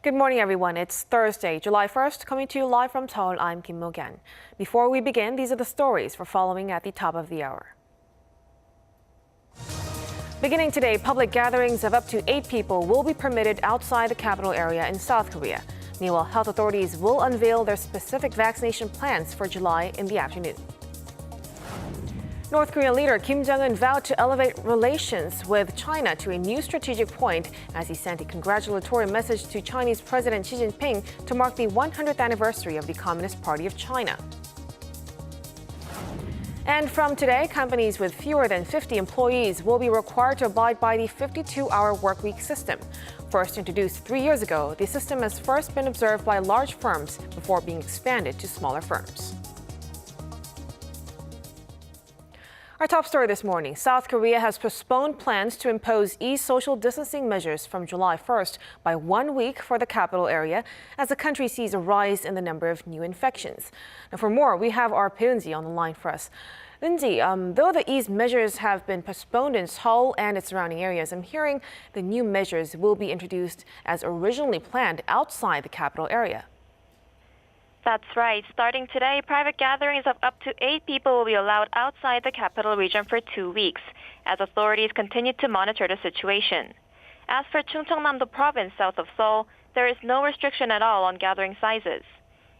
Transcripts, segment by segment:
Good morning, everyone. It's Thursday, July 1st, coming to you live from Seoul. I'm Kim Mo-gyan. Before we begin, these are the stories we're following at the top of the hour. Beginning today, public gatherings of up to 8 people will be permitted outside the capital area in South Korea. Meanwhile, health authorities will unveil their specific vaccination plans for July in the afternoon. North Korean leader Kim Jong-un vowed to elevate relations with China to a new strategic point as he sent a congratulatory message to Chinese President Xi Jinping to mark the 100th anniversary of the Communist Party of China. And from today, companies with fewer than 50 employees will be required to abide by the 52-hour workweek system. First introduced 3 years ago, the system has first been observed by large firms before being expanded to smaller firms. Our top story this morning, South Korea has postponed plans to impose ease social distancing measures from July 1st by 1 week for the capital area as the country sees a rise in the number of new infections. Now for more, we have our Eun-ji on the line for us. Eun-ji, though the ease measures have been postponed in Seoul and its surrounding areas, I'm hearing the new measures will be introduced as originally planned outside the capital area. That's right. Starting today, private gatherings of up to 8 people will be allowed outside the capital region for 2 weeks, as authorities continue to monitor the situation. As for Chungcheongnam-do province south of Seoul, there is no restriction at all on gathering sizes.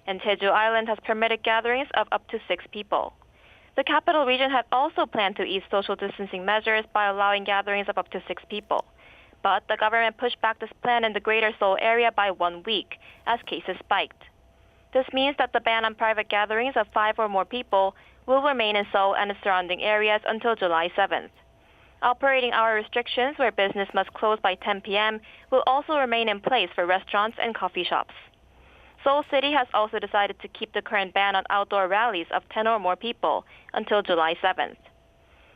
And Jeju Island has permitted gatherings of up to 6 people. The capital region had also planned to ease social distancing measures by allowing gatherings of up to 6 people. But the government pushed back this plan in the greater Seoul area by 1 week, as cases spiked. This means that the ban on private gatherings of 5 or more people will remain in Seoul and its surrounding areas until July 7th. Operating hour restrictions where business must close by 10 p.m. will also remain in place for restaurants and coffee shops. Seoul City has also decided to keep the current ban on outdoor rallies of 10 or more people until July 7th.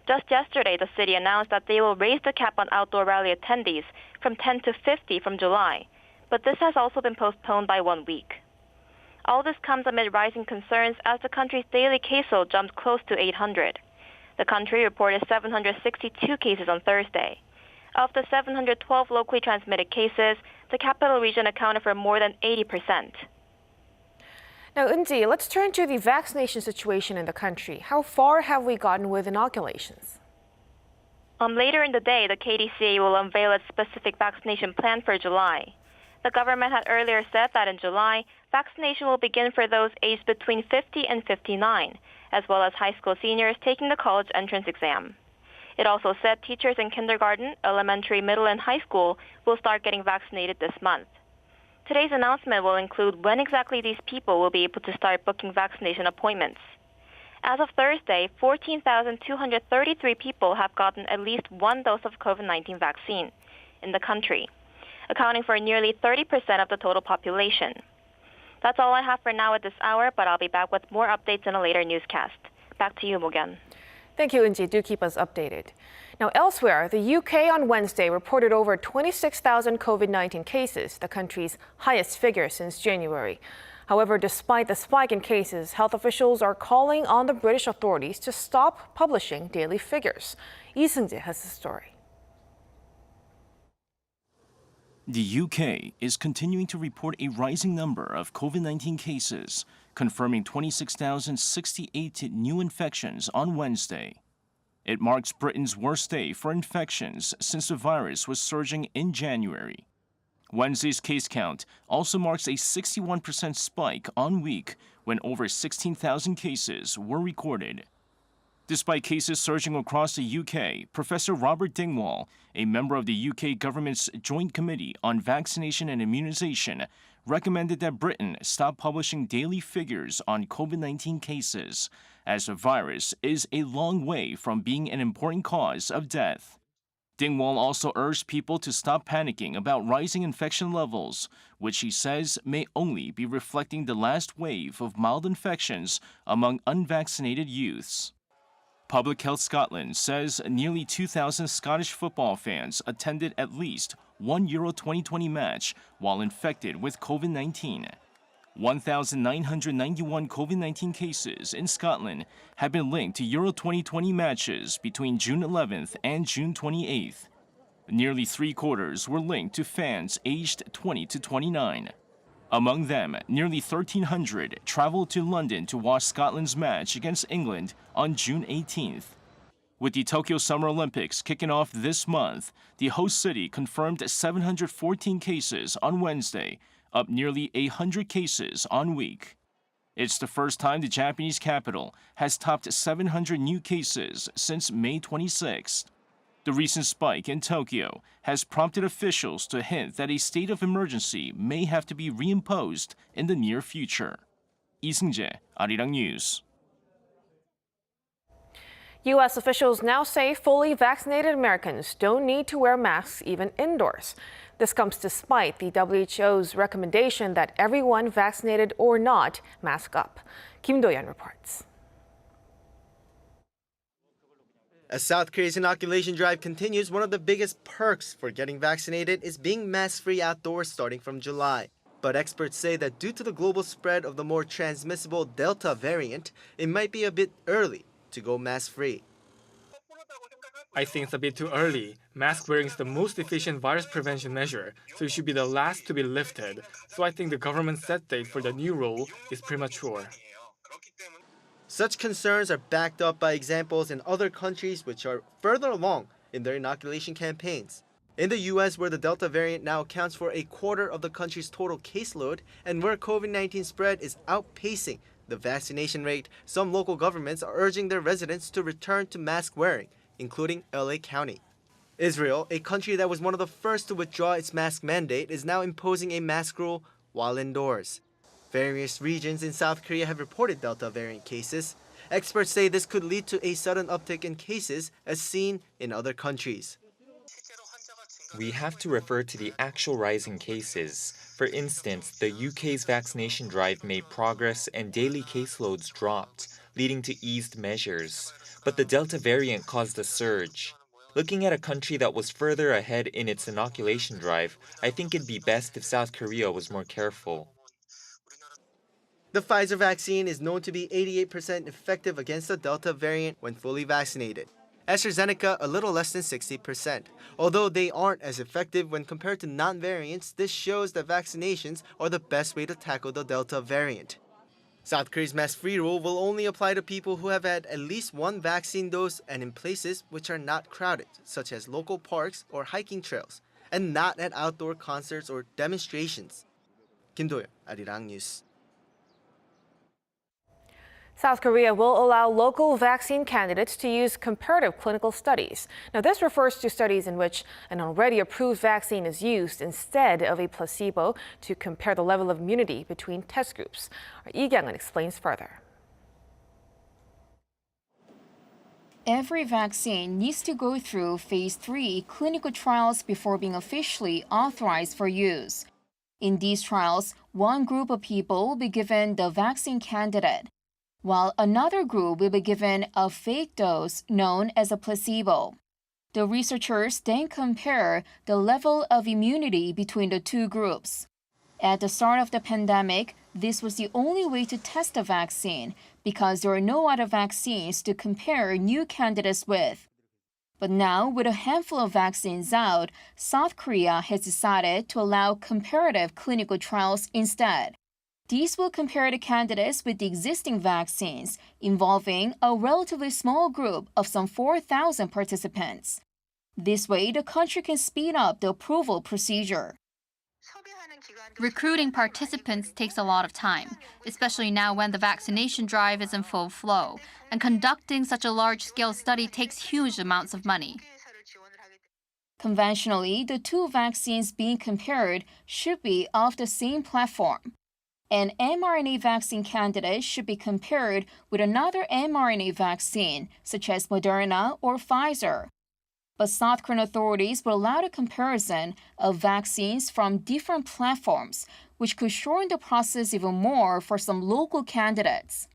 Just yesterday, the city announced that they will raise the cap on outdoor rally attendees from 10 to 50 from July, but this has also been postponed by 1 week. All this comes amid rising concerns as the country's daily caseload jumped close to 800. The country reported 762 cases on Thursday. Of the 712 locally transmitted cases, the capital region accounted for more than 80%. Now, Eun-ji, let's turn to the vaccination situation in the country. How far have we gotten with inoculations? Later in the day, the KDCA will unveil its specific vaccination plan for July. The government had earlier said that in July, vaccination will begin for those aged between 50 and 59, as well as high school seniors taking the college entrance exam. It also said teachers in kindergarten, elementary, middle, and high school will start getting vaccinated this month. Today's announcement will include when exactly these people will be able to start booking vaccination appointments. As of Thursday, 14,233 people have gotten at least 1 dose of COVID-19 vaccine in the country, accounting for nearly 30% of the total population. That's all I have for now at this hour, but I'll be back with more updates in a later newscast. Back to you, Mo-gyan. Thank you, Eun-ji. Do keep us updated. Now, elsewhere, the UK on Wednesday reported over 26,000 COVID-19 cases, the country's highest figure since January. However, despite the spike in cases, health officials are calling on the British authorities to stop publishing daily figures. Lee Seung-jae has the story. The UK is continuing to report a rising number of COVID-19 cases, confirming 26,068 new infections on Wednesday. It marks Britain's worst day for infections since the virus was surging in January. Wednesday's case count also marks a 61% spike on week when over 16,000 cases were recorded. Despite cases surging across the UK, Professor Robert Dingwall, a member of the UK government's Joint Committee on Vaccination and Immunization, recommended that Britain stop publishing daily figures on COVID-19 cases, as the virus is a long way from being an important cause of death. Dingwall also urged people to stop panicking about rising infection levels, which he says may only be reflecting the last wave of mild infections among unvaccinated youths. Public Health Scotland says nearly 2,000 Scottish football fans attended at least one Euro 2020 match while infected with COVID-19. 1,991 COVID-19 cases in Scotland have been linked to Euro 2020 matches between June 11th and June 28th. Nearly three-quarters were linked to fans aged 20 to 29. Among them, nearly 1,300 traveled to London to watch Scotland's match against England on June 18th. With the Tokyo Summer Olympics kicking off this month, the host city confirmed 714 cases on Wednesday, up nearly 800 cases on week. It's the first time the Japanese capital has topped 700 new cases since May 26th. The recent spike in Tokyo has prompted officials to hint that a state of emergency may have to be reimposed in the near future. 이승재, Arirang News. U.S. officials now say fully vaccinated Americans don't need to wear masks even indoors. This comes despite the WHO's recommendation that everyone, vaccinated or not, mask up. Kim Do-yeon reports. As South Korea's inoculation drive continues, one of the biggest perks for getting vaccinated is being mask-free outdoors starting from July. But experts say that due to the global spread of the more transmissible Delta variant, it might be a bit early to go mask-free. I think it's a bit too early. Mask wearing is the most efficient virus prevention measure, so it should be the last to be lifted. So I think the government's set date for the new rule is premature. Such concerns are backed up by examples in other countries which are further along in their inoculation campaigns. In the US, where the Delta variant now accounts for a quarter of the country's total caseload, and where COVID-19 spread is outpacing the vaccination rate, some local governments are urging their residents to return to mask wearing, including LA County. Israel, a country that was one of the first to withdraw its mask mandate, is now imposing a mask rule while indoors. Various regions in South Korea have reported Delta variant cases. Experts say this could lead to a sudden uptick in cases as seen in other countries. We have to refer to the actual rise in cases. For instance, the UK's vaccination drive made progress and daily caseloads dropped, leading to eased measures. But the Delta variant caused a surge. Looking at a country that was further ahead in its inoculation drive, I think it'd be best if South Korea was more careful. The Pfizer vaccine is known to be 88% effective against the Delta variant when fully vaccinated. AstraZeneca a little less than 60%. Although they aren't as effective when compared to non-variants, this shows that vaccinations are the best way to tackle the Delta variant. South Korea's mask-free rule will only apply to people who have had at least one vaccine dose and in places which are not crowded, such as local parks or hiking trails, and not at outdoor concerts or demonstrations. Kim Do-yeon, Arirang News. South Korea will allow local vaccine candidates to use comparative clinical studies. Now, this refers to studies in which an already approved vaccine is used instead of a placebo to compare the level of immunity between test groups. Lee Kyung-un explains further. Every vaccine needs to go through phase 3 clinical trials before being officially authorized for use. In these trials, one group of people will be given the vaccine candidate, while another group will be given a fake dose known as a placebo. The researchers then compare the level of immunity between the two groups. At the start of the pandemic, this was the only way to test the vaccine because there are no other vaccines to compare new candidates with. But now, with a handful of vaccines out, South Korea has decided to allow comparative clinical trials instead. These will compare the candidates with the existing vaccines, involving a relatively small group of some 4,000 participants. This way, the country can speed up the approval procedure. Recruiting participants takes a lot of time, especially now when the vaccination drive is in full flow, and conducting such a large-scale study takes huge amounts of money. Conventionally, the two vaccines being compared should be off the same platform. An mRNA vaccine candidate should be compared with another mRNA vaccine, such as Moderna or Pfizer. But South Korean authorities will allow the comparison of vaccines from different platforms, which could shorten the process even more for some local candidates.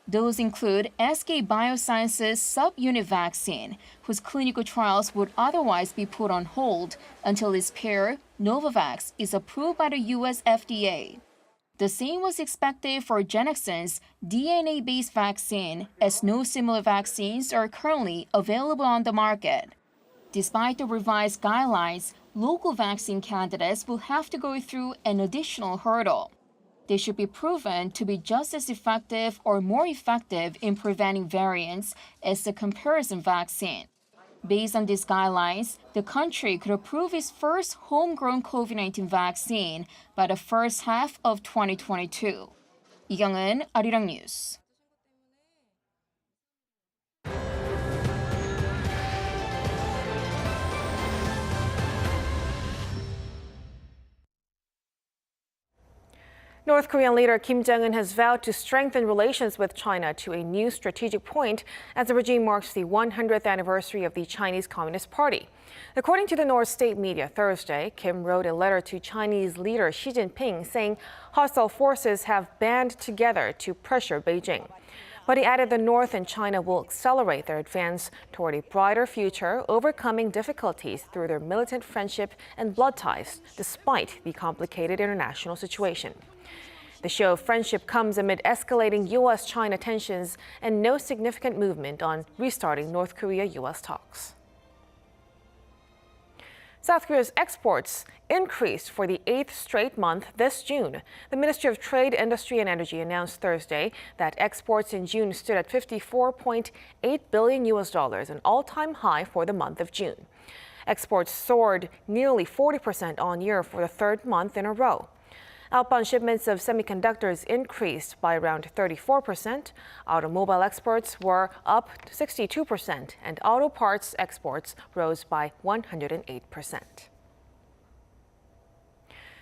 Those include SK Bioscience's subunit vaccine, whose clinical trials would otherwise be put on hold until its pair, Novavax, is approved by the US FDA. The same was expected for Genexen's DNA-based vaccine, as no similar vaccines are currently available on the market. Despite the revised guidelines, local vaccine candidates will have to go through an additional hurdle. They should be proven to be just as effective or more effective in preventing variants as the comparison vaccine. Based on these guidelines, the country could approve its first homegrown COVID-19 vaccine by the first half of 2022. Jongun, Arirang News. North Korean leader Kim Jong-un has vowed to strengthen relations with China to a new strategic point as the regime marks the 100th anniversary of the Chinese Communist Party. According to the North state media Thursday, Kim wrote a letter to Chinese leader Xi Jinping saying hostile forces have band together to pressure Beijing. But he added the North and China will accelerate their advance toward a brighter future, overcoming difficulties through their militant friendship and blood ties, despite the complicated international situation. The show of friendship comes amid escalating U.S.-China tensions and no significant movement on restarting North Korea-U.S. talks. South Korea's exports increased for the 8th straight month this June. The Ministry of Trade, Industry and Energy announced Thursday that exports in June stood at $54.8 billion, an all-time high for the month of June. Exports soared nearly 40% on year for the third month in a row. Outbound shipments of semiconductors increased by around 34%. Automobile exports were up 62%, and auto parts exports rose by 108%.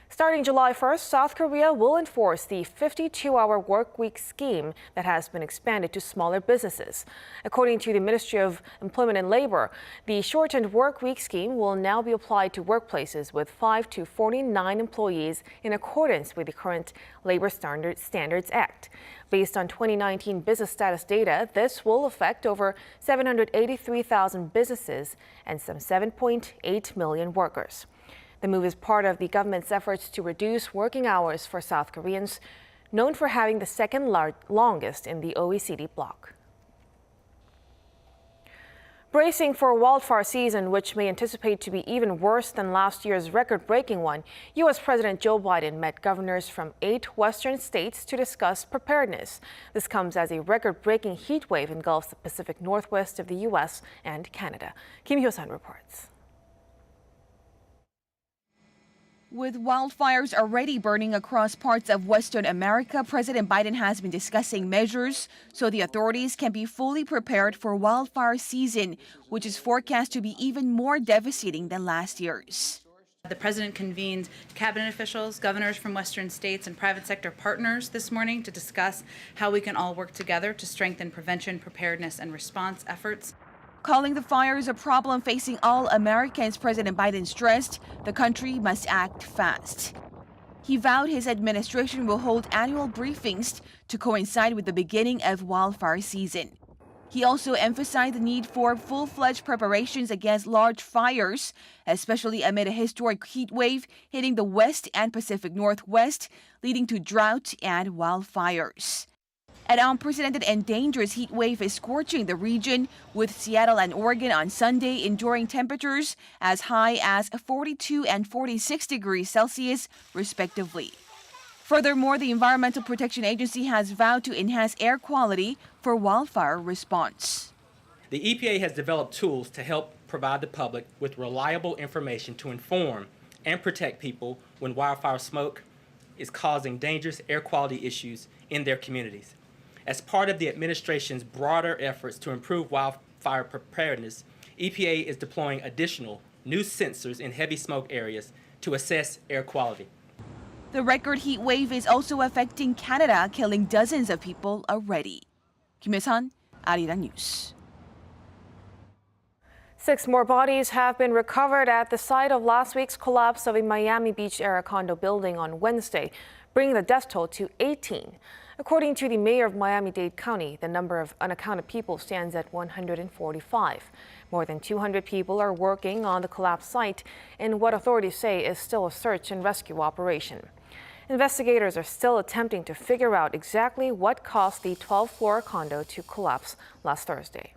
Starting July 1st, South Korea will enforce the 52-hour workweek scheme that has been expanded to smaller businesses. According to the Ministry of Employment and Labor, the shortened workweek scheme will now be applied to workplaces with 5 to 49 employees in accordance with the current Labor Standards Act. Based on 2019 business status data, this will affect over 783,000 businesses and some 7.8 million workers. The move is part of the government's efforts to reduce working hours for South Koreans, known for having the second longest in the OECD bloc. Bracing for a wildfire season, which may anticipate to be even worse than last year's record-breaking one, U.S. President Joe Biden met governors from 8 western states to discuss preparedness. This comes as a record-breaking heat wave engulfs the Pacific Northwest of the U.S. and Canada. Kim Hyo-sun reports. With wildfires already burning across parts of Western America, President Biden has been discussing measures so the authorities can be fully prepared for wildfire season, which is forecast to be even more devastating than last year's. The president convened cabinet officials, governors from Western states, and private sector partners this morning to discuss how we can all work together to strengthen prevention, preparedness, and response efforts. Calling the fires a problem facing all Americans, President Biden stressed the country must act fast. He vowed his administration will hold annual briefings to coincide with the beginning of wildfire season. He also emphasized the need for full-fledged preparations against large fires, especially amid a historic heat wave hitting the West and Pacific Northwest, leading to drought and wildfires. An unprecedented and dangerous heat wave is scorching the region, with Seattle and Oregon on Sunday enduring temperatures as high as 42 and 46 degrees Celsius, respectively. Furthermore, the Environmental Protection Agency has vowed to enhance air quality for wildfire response. The EPA has developed tools to help provide the public with reliable information to inform and protect people when wildfire smoke is causing dangerous air quality issues in their communities. As part of the administration's broader efforts to improve wildfire preparedness, EPA is deploying additional new sensors in heavy smoke areas to assess air quality. The record heat wave is also affecting Canada, killing dozens of people already. Kim Hyo-sun, Arirang News. 6 more bodies have been recovered at the site of last week's collapse of a Miami Beach-era condo building on Wednesday, bringing the death toll to 18. According to the mayor of Miami-Dade County, the number of unaccounted people stands at 145. More than 200 people are working on the collapsed site in what authorities say is still a search and rescue operation. Investigators are still attempting to figure out exactly what caused the 12-floor condo to collapse last Thursday.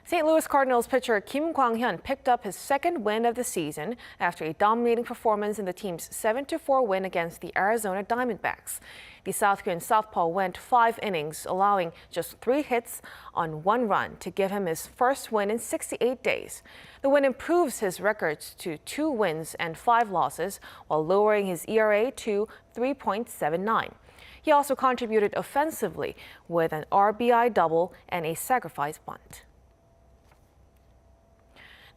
St. Louis Cardinals pitcher Kwang-hyun picked up his second win of the season after a dominating performance in the team's 7-4 win against the Arizona Diamondbacks. The South Korean southpaw went 5 innings, allowing just 3 hits on 1 run to give him his first win in 68 days. The win improves his records to 2 wins and 5 losses, while lowering his ERA to 3.79. He also contributed offensively with an RBI double and a sacrifice bunt.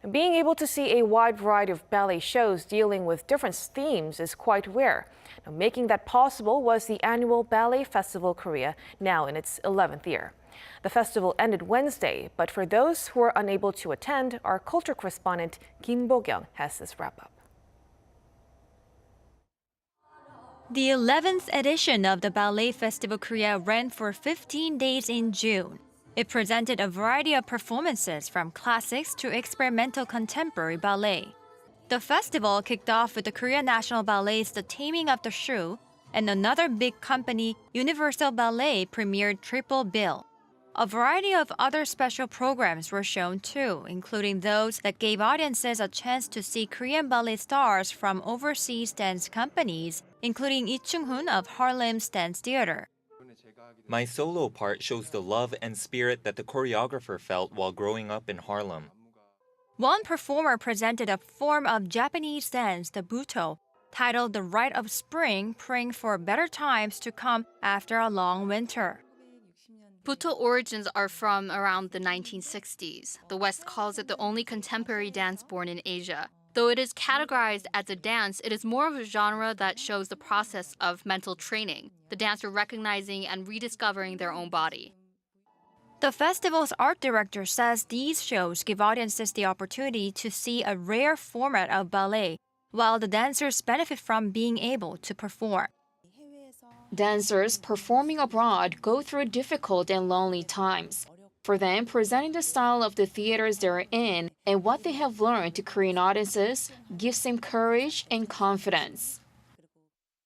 Being able to see a wide variety of ballet shows dealing with different themes is quite rare. Now, making that possible was the annual Ballet Festival Korea, now in its 11th year. The festival ended Wednesday, but for those who were unable to attend, our culture correspondent Kim Bo-kyung has this wrap-up. The 11th edition of the Ballet Festival Korea ran for 15 days in June. It presented a variety of performances from classics to experimental contemporary ballet. The festival kicked off with the Korean National Ballet's The Taming of the Shrew, and another big company, Universal Ballet, premiered Triple Bill. A variety of other special programs were shown too, including those that gave audiences a chance to see Korean ballet stars from overseas dance companies, including Lee Chung-hoon of Harlem's Dance Theater. My solo part shows the love and spirit that the choreographer felt while growing up in Harlem. One performer presented a form of Japanese dance, the buto, titled The Rite of Spring, praying for better times to come after a long winter. Buto origins are from around the 1960s. The West calls it the only contemporary dance born in Asia. Though it is categorized as a dance, it is more of a genre that shows the process of mental training, the dancer recognizing and rediscovering their own body. The festival's art director says these shows give audiences the opportunity to see a rare format of ballet, while the dancers benefit from being able to perform. Dancers performing abroad go through difficult and lonely times. For them, presenting the style of the theaters they're in and what they have learned to Korean audiences gives them courage and confidence.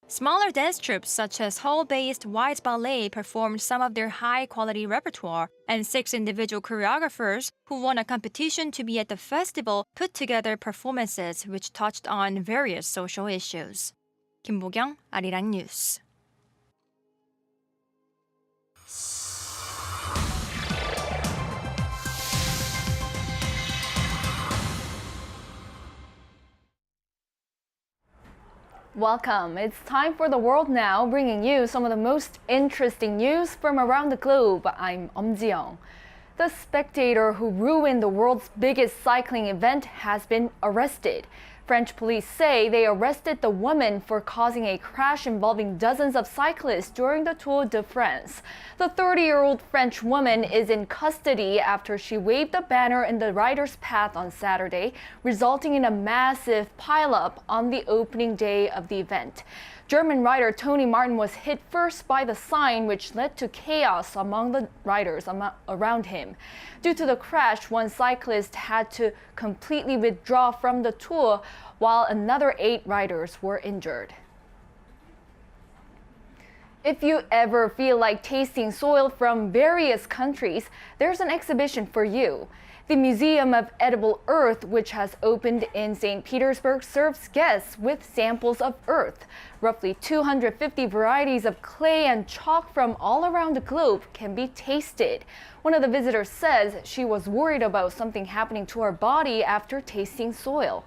Smaller dance troupes such as Seoul-based White Ballet performed some of their high-quality repertoire, and 6 individual choreographers who won a competition to be at the festival put together performances which touched on various social issues. Kim Bo-kyung, Arirang News. Welcome. It's time for The World Now, bringing you some of the most interesting news from around the globe. I'm Ji-young. The Spectator who ruined the world's biggest cycling event has been arrested. French police say they arrested the woman for causing a crash involving dozens of cyclists during the Tour de France. The 30-year-old French woman is in custody after she waved a banner in the rider's path on Saturday, resulting in a massive pileup on the opening day of the event. German rider Tony Martin was hit first by the sign, which led to chaos among the riders around him. Due to the crash, one cyclist had to completely withdraw from the tour, while another 8 riders were injured. If you ever feel like tasting soil from various countries, there's an exhibition for you. The Museum of Edible Earth, which has opened in St. Petersburg, serves guests with samples of earth. Roughly 250 varieties of clay and chalk from all around the globe can be tasted. One of the visitors says she was worried about something happening to her body after tasting soil.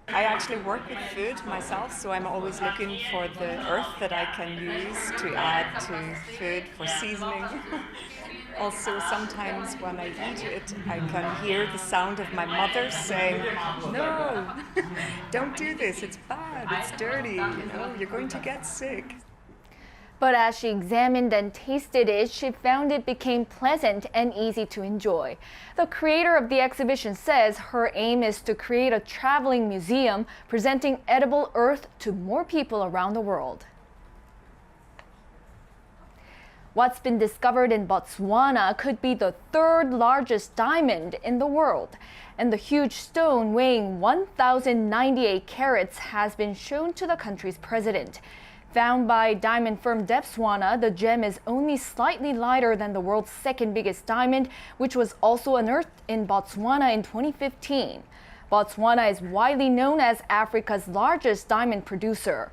I actually work with food myself, so I'm always looking for the earth that I can use to add to food for seasoning. Also, sometimes when I eat it, I can hear the sound of my mother saying, "No, don't do this, it's bad, it's dirty, you're going to get sick." But as she examined and tasted it, she found it became pleasant and easy to enjoy. The creator of the exhibition says her aim is to create a traveling museum presenting edible earth to more people around the world. What's been discovered in Botswana could be the 3rd largest diamond in the world. And the huge stone weighing 1,098 carats has been shown to the country's president. Found by diamond firm Depswana, the gem is only slightly lighter than the world's second biggest diamond, which was also unearthed in Botswana in 2015. Botswana is widely known as Africa's largest diamond producer.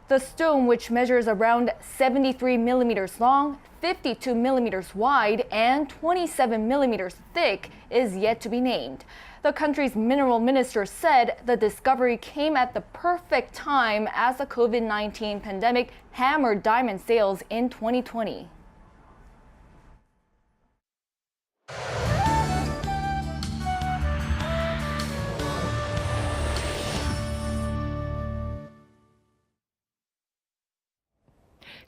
The stone, which measures around 73 millimeters long, 52 millimeters wide, and 27 millimeters thick, is yet to be named. The country's mineral minister said the discovery came at the perfect time as the COVID-19 pandemic hammered diamond sales in 2020.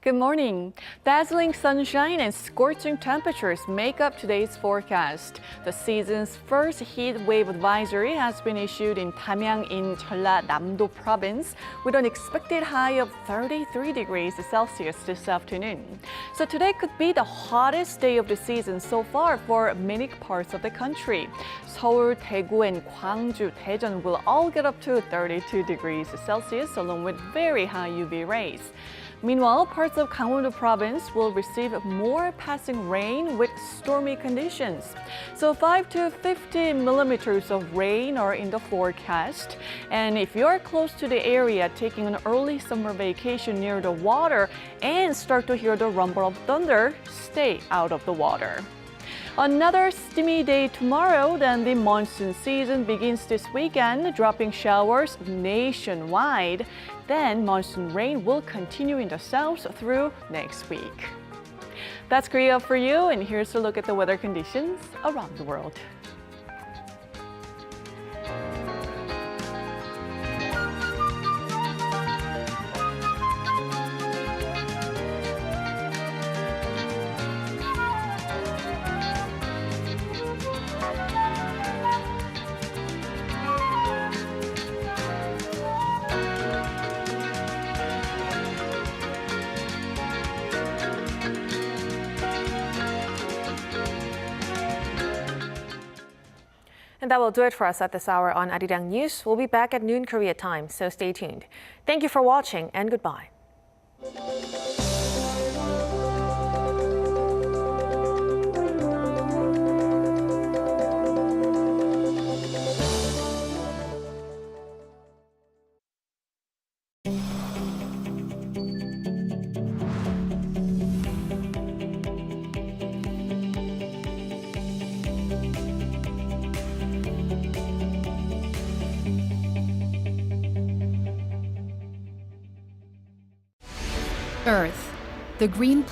Good morning. Dazzling sunshine and scorching temperatures make up today's forecast. The season's first heat wave advisory has been issued in Tamyang in Jeollanam-do province with an expected high of 33 degrees Celsius this afternoon. So today could be the hottest day of the season so far for many parts of the country. Seoul, Daegu, and Gwangju, Daejeon will all get up to 32 degrees Celsius along with very high UV rays. Meanwhile, parts of Kwanghyun province will receive more passing rain with stormy conditions. So 5 to 50 millimeters of rain are in the forecast. And if you're close to the area taking an early summer vacation near the water and start to hear the rumble of thunder, stay out of the water. Another steamy day tomorrow, then the monsoon season begins this weekend, dropping showers nationwide. Then monsoon rain will continue in the south through next week. That's Korea for you, and here's a look at the weather conditions around the world. And that will do it for us at this hour on Arirang News. We'll be back at noon Korea time, so stay tuned. Thank you for watching and goodbye. Earth, the green